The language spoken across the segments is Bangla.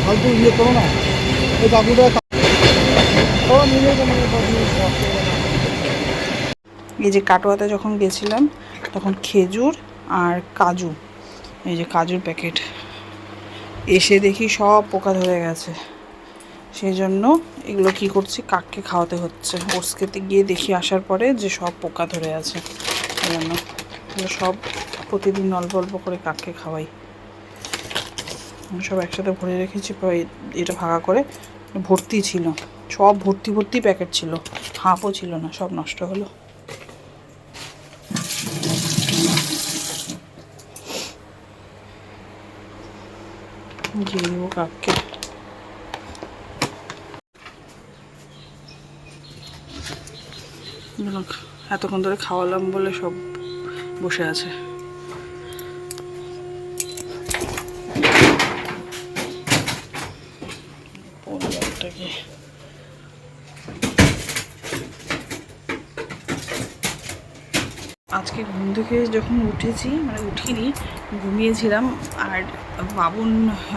ফালতু ইয়ে করো না, ওই কাকুটা এই যে কাটোয়াতে যখন গেছিলাম তখন খেজুর আর কাজু, এই যে কাজুর প্যাকেট, এসে দেখি সব পোকা ধরে গেছে। সেই জন্য এগুলো কি করছি, কাককে খাওয়াতে হচ্ছে। ওটস খেতে গিয়ে দেখি আসার পরে যে সব পোকা ধরে আছে, সেই জন্য এগুলো সব প্রতিদিন অল্প অল্প করে কাককে খাওয়াই। সব একসাথে ভরে রেখেছি, এটা ভাগা করে ভর্তি ছিল, সব ভর্তি ভর্তি প্যাকেট ছিল, হাফও ছিল না, সব নষ্ট হলো। দিয়ে দেবো কাককে। এতক্ষণ ধরে খাওয়ালাম বলে সব বসে আছে। আজকে ঘুম থেকে যখন উঠেছি, মানে উঠিনি, ঘুমিয়েছিলাম, আর বাবুন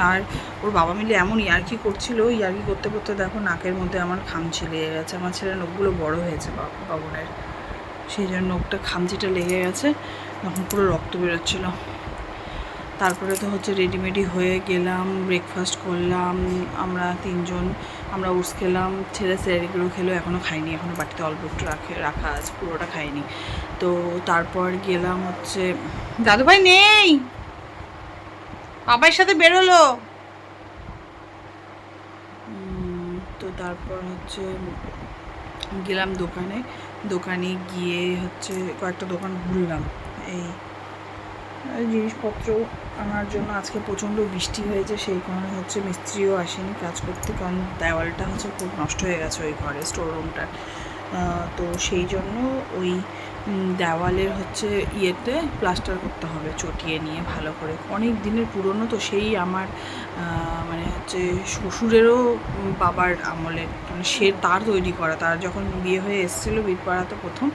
আর ওর বাবা মিলে এমন ইয়ার্কি করছিল, ইয়ার্কি করতে করতে দেখো নাকের মধ্যে আমার খামচি লেগে গেছে। আমার ছেলের নখগুলো বড় হয়েছে বাবুনের, সেই জন্য নখটা খামচিটা লেগে গেছে, তখন পুরো রক্ত বেরোচ্ছিল। তারপরে তো হচ্ছে রেডিমেডি হয়ে গেলাম, ব্রেকফাস্ট করলাম, আমরা তিনজন, আমরা ওটস খেলাম, ছেলে স্যারিগুলো খেলো, এখনও খাইনি, এখনও বাটিতে অল্প একটু রাখা আছে, পুরোটা খাইনি। তো তারপর গেলাম হচ্ছে, দাদুভাই নেই, বাবার সাথে বেরোলো। তো তারপর হচ্ছে গেলাম দোকানে গিয়ে হচ্ছে কয়েকটা দোকান ঘুরলাম এই জিনিসপত্র আনার জন্য। আজকে প্রচণ্ড বৃষ্টি হয়েছে, সেই কারণে হচ্ছে মিস্ত্রিও আসেনি কাজ করতে, কারণ দেওয়ালটা হচ্ছে খুব নষ্ট হয়ে গেছে ওই ঘরে, স্টোর রুমটার। তো সেই জন্য ওই দেওয়ালের হচ্ছে ইয়েতে প্লাস্টার করতে হবে, চটিয়ে নিয়ে ভালো করে, অনেক দিনের পুরনো তো, সেই আমার মানে হচ্ছে শ্বশুরেরও বাবার আমলে, মানে সে তার তৈরি করা, তার যখন বিয়ে হয়ে এসেছিলো বীরপাড়াতে প্রথম,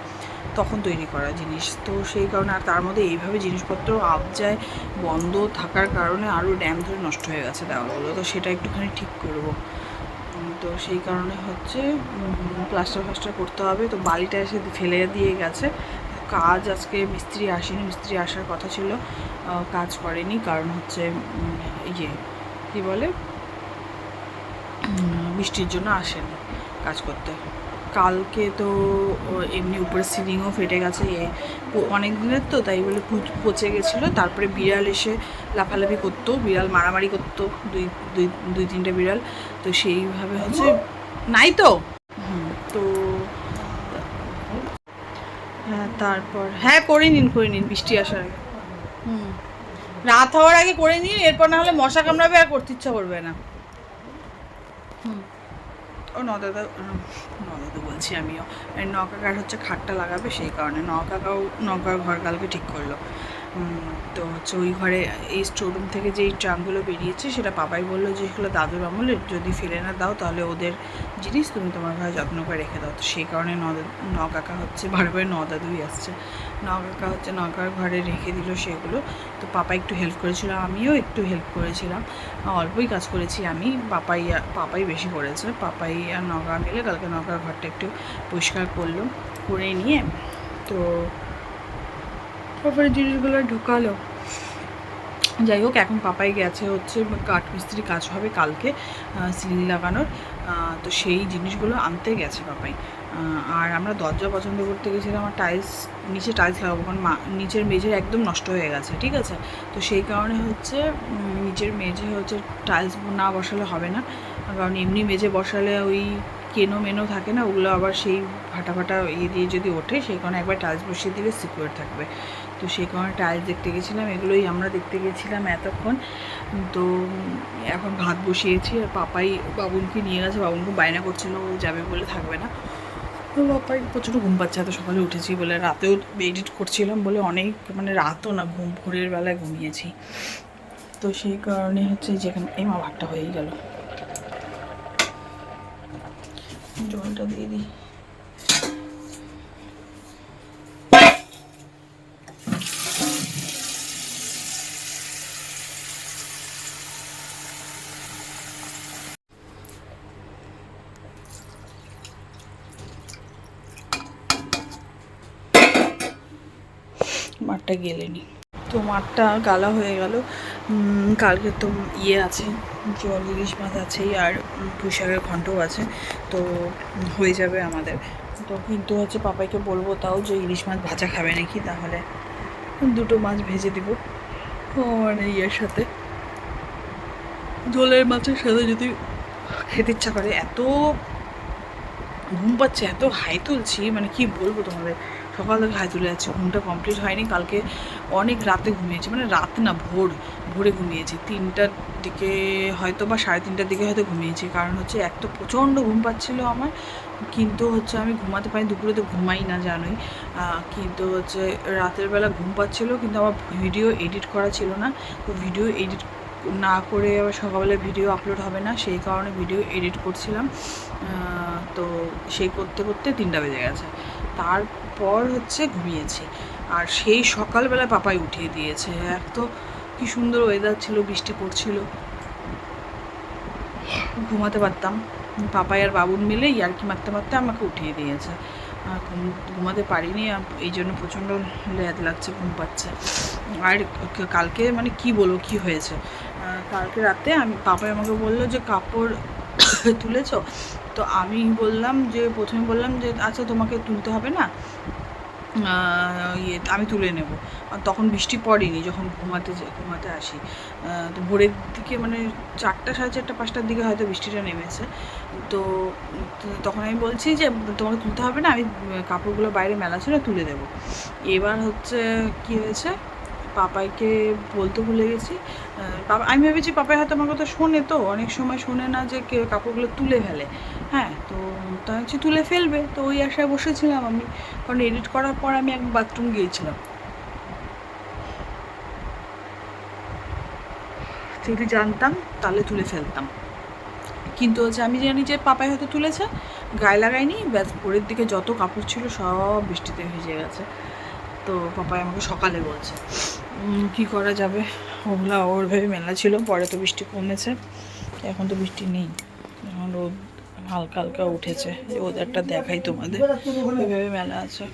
তখন তৈরি করা জিনিস। তো সেই কারণে, আর তার মধ্যে এইভাবে জিনিসপত্র আবজায় বন্ধ থাকার কারণে আরও ড্যাম ধরে নষ্ট হয়ে গেছে দেওয়ালগুলো, তো সেটা একটুখানি ঠিক করব। তো সেই কারণে হচ্ছে প্লাস্টার করতে হবে। তো বালিটা এসে ফেলে দিয়ে গেছে, কাজ আজকে মিস্ত্রি আসেনি, মিস্ত্রি আসার কথা ছিল, কাজ করেনি, কারণ হচ্ছে ইয়ে কী বলে, বৃষ্টির জন্য আসেনি কাজ করতে। কালকে তো এমনি উপরে সিলিংও ফেটে গেছে, অনেক দিনের তো, তাই বলে পচে গেছিলো। তারপরে বিড়াল এসে লাফালাফি করতো, বিড়াল মারামারি করতো, দুই তিনটে বিড়াল, তো সেইভাবে হচ্ছে নাই তো। তো হ্যাঁ, তারপর হ্যাঁ করে নিন বৃষ্টি আসার আগে, রাত হওয়ার আগে করে নিন, এরপর না হলে মশা কামড়াবে আর করতে ইচ্ছা করবে না। ও নদাদা বলছি আমিও, নকাকার হচ্ছে খাটটা লাগাবে, সেই কারণে নকার ঘর কালকে ঠিক করলো। তো হচ্ছে ওই ঘরে এই স্টোররুম থেকে যেই ট্রাঙ্কগুলো বেরিয়েছে, সেটা পাপাই বললো যে এগুলো দাদুর আমলের, যদি ফেলে না দাও তাহলে ওদের জিনিস তুমি তোমার ঘরে যত্ন করে রেখে দাও। তো সেই কারণে নকাকা হচ্ছে বারবার নদাদুই আসছে, নকাকা হচ্ছে নকার ঘরে রেখে দিল সেগুলো। তো পাপা একটু হেল্প করেছিল, আমিও একটু হেল্প করেছিলাম, অল্পই কাজ করেছি আমি, পাপাই বেশি করেছে। পাপাই আর নগা মিলে কালকে নগার ঘরটা একটু পরিষ্কার করলো, করে নিয়ে তো তারপরে জিনিসগুলো ঢুকালো। যাই হোক, এখন পাপাই গেছে হচ্ছে কাঠ মিস্ত্রি কাজ হবে কালকে সিলিং লাগানোর, তো সেই জিনিসগুলো আনতে গেছে পাপাই। আর আমরা দরজা পছন্দ করতে গেছিলাম, আমার নিচে টাইলস লাগাবো, কারণ নিচের মেঝে একদম নষ্ট হয়ে গেছে, ঠিক আছে। তো সেই কারণে হচ্ছে নিচের মেঝে হচ্ছে টাইলস না বসালে হবে না, কারণ এমনি মেঝে বসালে ওই মেনো থাকে না, ওগুলো আবার সেই ফাটা ইয়ে দিয়ে যদি ওঠে, সেই কারণে একবার টাইলস বসিয়ে দিলে সিকিউর থাকবে। তো সেই কারণে টাইলস দেখতে গেছিলাম, এগুলোই আমরা দেখতে গেছিলাম এতক্ষণ। তো এখন ভাত বসিয়েছি, আর পাপাই বাবুনকে নিয়ে গেছে, বাবুনকে বায়না করছিল ও যাবে বলে, থাকবে না। তো পাপাই প্রচুর ঘুম পাচ্ছে, এত সকালে উঠেছি বলে, রাতেও এডিট করছিলাম বলে অনেক, মানে রাতও না, ভোরের বেলায় ঘুমিয়েছি। তো সেই কারণে হচ্ছে যেখানে এই মা ভাতটা হয়েই গেল, জলটা দিয়ে দিই। মাঠটা গেলেনি। তো মাঠটা গালা হয়ে গেল। কালকে তো আছে, জল ইলিশ মাছ আছেই, আর পুঁই শাকের ঘন্টও আছে, তো হয়ে যাবে আমাদের। তো কিন্তু হচ্ছে পাপাইকে বলবো তাও যে ইলিশ মাছ ভাজা খাবে নাকি, তাহলে দুটো মাছ ভেজে দিব মানে সাথে ঝোলের মাছের সাথে যদি খেতে ইচ্ছা করে। এত ঘুম পাচ্ছে, এত হাই তুলছি, মানে কি বলবো তোমাদের, সকাল থেকে হাই তুলে যাচ্ছে, ঘুমটা কমপ্লিট হয়নি। কালকে অনেক রাতে ঘুমিয়েছি, মানে রাত না ভোরে ঘুমিয়েছি, 3টার দিকে হয়তো বা 3:30টার দিকে হয়তো ঘুমিয়েছি। কারণ হচ্ছে এক তো প্রচণ্ড ঘুম পাচ্ছিলো আমার, কিন্তু হচ্ছে আমি ঘুমাতে পারি, দুপুরে তো ঘুমাই না জানোই, কিন্তু হচ্ছে রাতের বেলা ঘুম পাচ্ছিলো, কিন্তু আমার ভিডিও এডিট করা ছিল না। তো ভিডিও এডিট না করে আবার সকালবেলা ভিডিও আপলোড হবে না, সেই কারণে ভিডিও এডিট করছিলাম। তো সেই করতে করতে 3টা বেজে গেছে, তারপর হচ্ছে ঘুমিয়েছি। আর সেই সকালবেলা পাপাই উঠিয়ে দিয়েছে। এক তো কী সুন্দর ওয়েদার ছিল, বৃষ্টি পড়ছিল, ঘুমাতে পারতাম। পাপাই আর বাবুর মিলে ইয়ার্কি মারতে মারতে আমাকে উঠিয়ে দিয়েছে। ঘুমাতে পারিনি, এই জন্য প্রচণ্ড ল্যাদ লাগছে, ঘুম পাচ্ছে। আর কালকে মানে কি বলবো কি হয়েছে, কালকে রাতে পাপাই আমাকে বললো যে কাপড় তুলেছ, তো আমি বললাম যে প্রথমে বললাম যে আচ্ছা তোমাকে তুলতে হবে না, আমি তুলে নেব। তখন বৃষ্টি পড়েনি যখন ঘুমাতে আসি। তো ভোরের দিকে মানে 4টা, 4:30, 5টার দিকে হয়তো বৃষ্টিটা নেমেছে। তো তখন আমি বলছি যে তোমাকে তুলতে হবে না, আমি কাপড়গুলো বাইরে মেলা ছিল তুলে দেবো। এবার হচ্ছে কী হয়েছে, পাপাইকে বলতে ভুলে গেছি। আমি ভেবেছি পাপাই হয়তো আমার কথা শোনে, তো অনেক সময় শোনে না যে কাপড়গুলো তুলে ফেলে। হ্যাঁ, তো তাই হচ্ছে তুলে ফেলবে, তো ওই আশায় বসেছিলাম আমি। কারণ এডিট করার পর আমি একবার বাথরুম গিয়েছিলাম, যদি জানতাম তাহলে তুলে ফেলতাম। কিন্তু হচ্ছে আমি জানি যে পাপাই হয়তো তুলেছে, গায়ে লাগায়নি, ব্যাস ভোরের দিকে যত কাপড় ছিল সব বৃষ্টিতে ভিজে গেছে। তো পাপাই আমাকে সকালে বলছে কী করা যাবে, ওগুলো ওর ভেবে মেলা ছিল। পরে তো বৃষ্টি কমেছে, এখন তো বৃষ্টি নেই, এখন রোদ হালকা হালকা উঠেছে। ওদেরটা দেখাই তোমাদের, ওইভাবে মেলা আছে।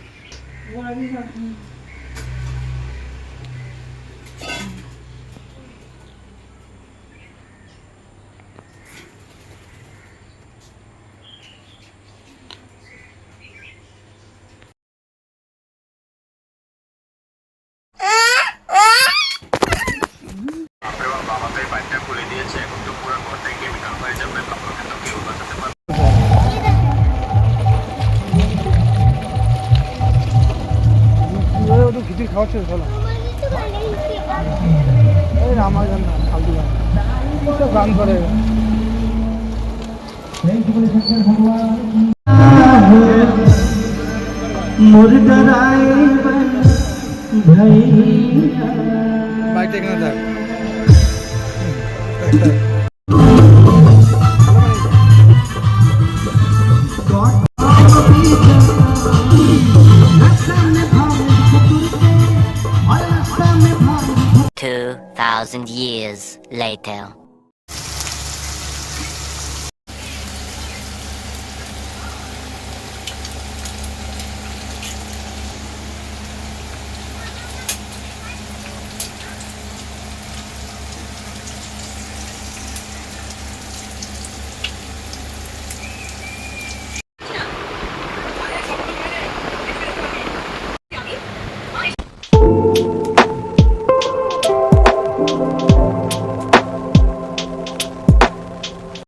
খাওয়াচ্ছে চলো এই আমার গান না ফালতু গান সব গান করে বাইকটা এখানে থাক $2,000 years later.